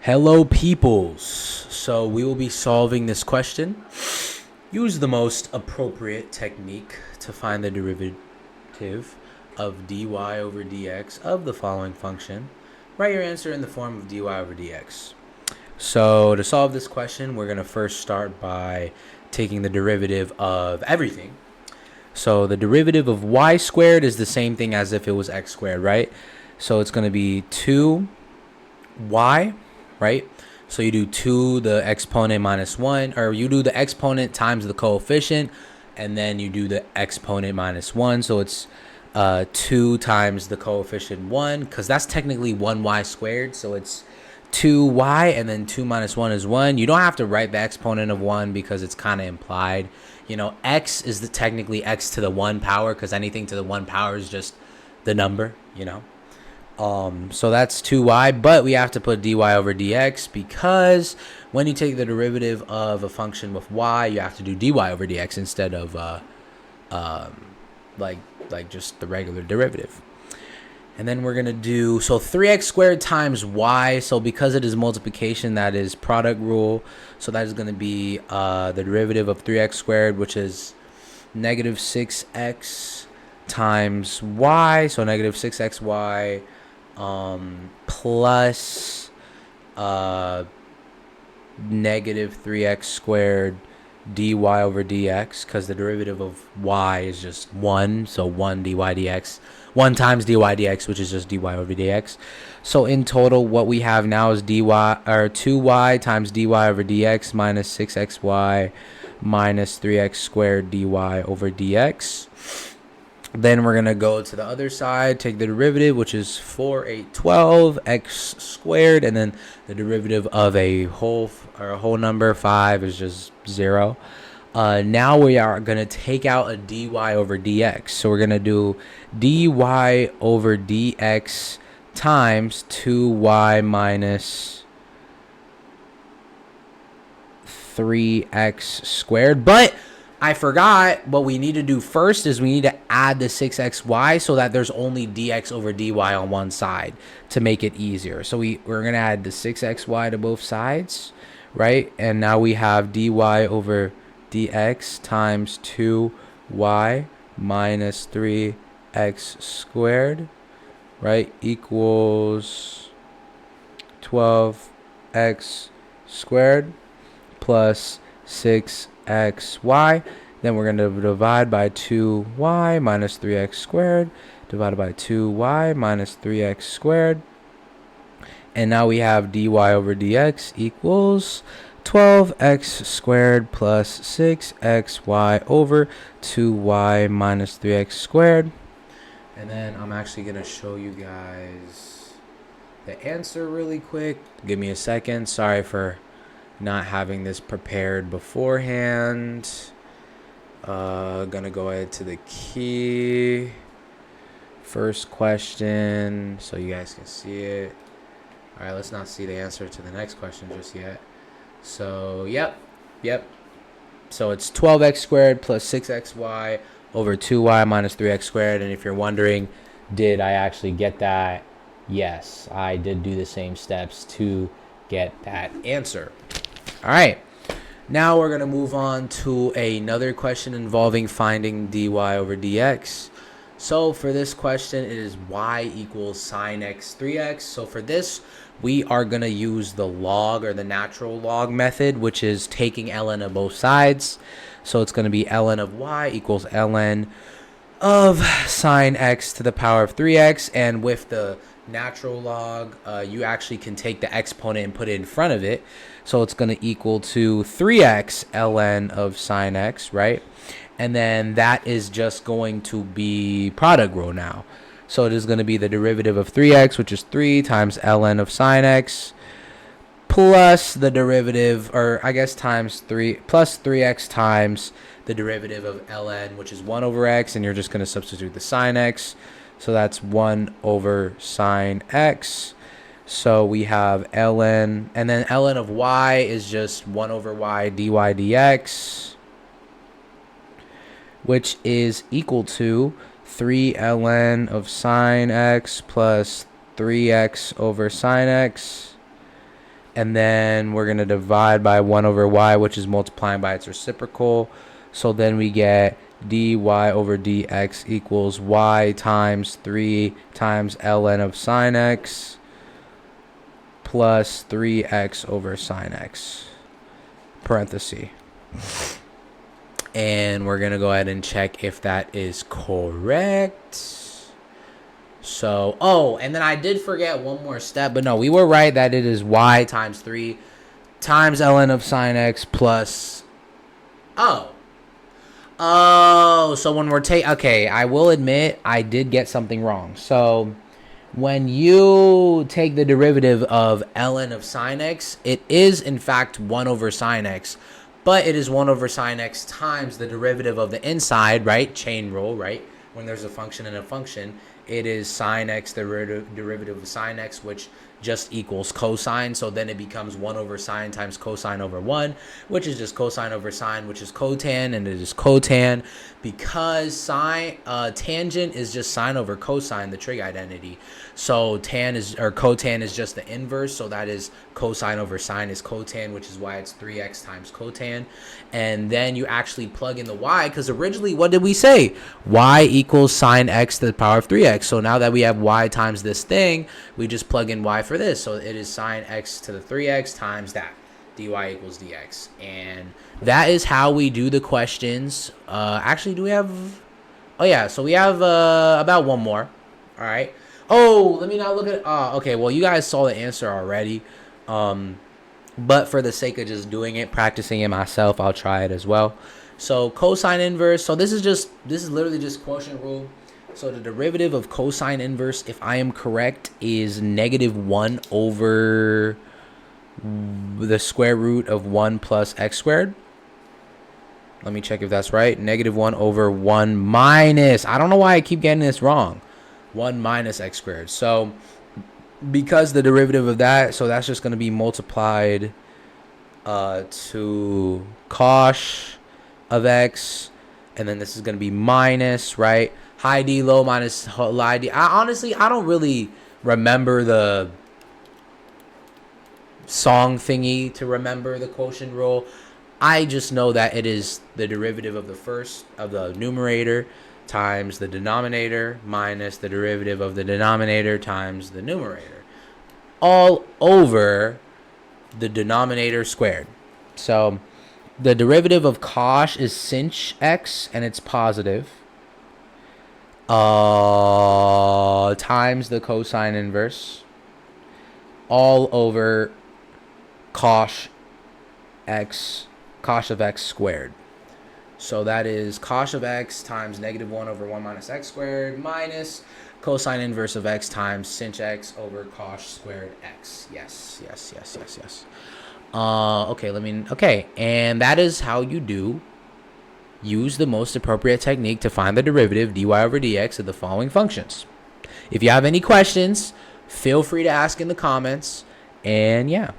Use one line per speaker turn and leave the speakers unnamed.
Hello, peoples. So we will be solving this question. Use the most appropriate technique to find the derivative of dy over dx of the following function. Write your answer in the form of dy over dx. So to solve this question, we're going to first start by taking the derivative of everything. So the derivative of y squared is the same thing as if it was x squared, right? So it's going to be 2y, right? So you do 2 the exponent minus 1, or you do the exponent times the coefficient, and then you do the exponent minus 1. So it's 2 times the coefficient 1, because that's technically 1y squared. So it's 2y, and then 2 minus 1 is 1. You don't have to write the exponent of 1 because it's kind of implied. You know, x is technically x to the 1 power, because anything to the 1 power is just the number, you know. So that's 2y, but we have to put dy over dx because when you take the derivative of a function with y, you have to do dy over dx instead of like just the regular derivative. And then we're gonna do 3x squared times y. So because it is multiplication, that is product rule. So that is gonna be the derivative of 3x squared, which is negative 6x times y. So negative 6xy. Plus negative 3x squared dy over dx, because the derivative of y is just 1, so 1 dy dx, 1 times dy dx, which is just dy over dx. So in total, what we have now is 2y times dy over dx minus 6xy minus 3x squared dy over dx. Then we're going to go to the other side, take the derivative, which is 4, 8, 12, x squared, and then the derivative of a whole number, 5, is just 0. Now we are going to take out a dy over dx. So we're going to do dy over dx times 2y minus 3x squared. But I forgot what we need to do first is we need to add the 6xy so that there's only dx over dy on one side to make it easier. So we're going to add the 6xy to both sides, right? And now we have dy over dx times 2y minus 3x squared, right, equals 12x squared plus 6xy. Then we're going to divide by 2y minus 3x squared divided by 2y minus 3x squared. And now we have dy over dx equals 12x squared plus 6xy over 2y minus 3x squared. And then I'm actually going to show you guys the answer really quick. Give me a second. Sorry for not having this prepared beforehand. Gonna go ahead to the key. First question, so you guys can see it. All right, let's not see the answer to the next question just yet. So, yep. So it's 12x squared plus 6xy over 2y minus 3x squared. And if you're wondering, did I actually get that? Yes, I did do the same steps to get that answer. All right, now we're going to move on to another question involving finding dy over dx. So for this question, it is y equals sine x 3x. So for this, we are going to use the log or the natural log method, which is taking ln of both sides. So it's going to be ln of y equals ln of sine x to the power of 3x. And with the natural log, you actually can take the exponent and put it in front of it. So it's going to equal to 3x ln of sine x, right? And then that is just going to be product rule now. So it is going to be the derivative of 3x, which is 3 times ln of sine x, plus the derivative, or I guess times 3, plus 3x times the derivative of ln, which is 1 over x, and you're just going to substitute the sine x. So that's 1 over sine x. So we have ln, and then ln of y is just 1 over y dy dx, which is equal to 3 ln of sine x plus 3x over sine x And then we're going to divide by 1 over y, which is multiplying by its reciprocal. So then we get dy over dx equals y times 3 times ln of sine x plus 3x over sine x, parenthesis. And we're going to go ahead and check if that is correct. So, oh, and then I did forget one more step, but no, we were right that it is y times 3 times ln of sine x plus, oh, so when we're okay, I will admit I did get something wrong. So when you take the derivative of ln of sine x, it is in fact 1 over sine x, but it is 1 over sine x times the derivative of the inside, right? Chain rule, right? When there's a function and a function, it is sine x, the derivative of sine x, which just equals cosine. So then it becomes 1 over sine times cosine over 1, which is just cosine over sine, which is cotan, and it is cotan because sine tangent is just sine over cosine, the trig identity. So tan is, or cotan is just the inverse, so that is cosine over sine is cotan, which is why it's 3x times cotan. And then you actually plug in the y, because originally what did we say? Y equals sine x to the power of 3x. So now that we have y times this thing, we just plug in y for this. So it is sine x to the 3x times that, dy equals dx. And that is how we do the questions. Actually, do we have, oh yeah, so we have about one more. All right. Oh, let me not look at, okay, well, you guys saw the answer already. But for the sake of just doing it, practicing it myself, I'll try it as well. So cosine inverse, so this is literally just quotient rule. So the derivative of cosine inverse, if I am correct, is -1 over the square root of 1 plus x squared. Let me check if that's right. -1 over 1 minus, I don't know why I keep getting this wrong, 1 minus x squared. So because the derivative of that, so that's just going to be multiplied to cos of x, and then this is going to be minus, right? High D, low minus high D. Honestly, I don't really remember the song thingy to remember the quotient rule. I just know that it is the derivative of the first, of the numerator, times the denominator minus the derivative of the denominator times the numerator, all over the denominator squared. So the derivative of cos is sinh x, and it's positive, times the cosine inverse, all over cos of x squared. So that is cos of x times -1 over 1 minus x squared minus cosine inverse of x times sinh x over cos squared x. Yes. Okay, and that is how you use the most appropriate technique to find the derivative dy over dx of the following functions. If you have any questions, feel free to ask in the comments, and yeah.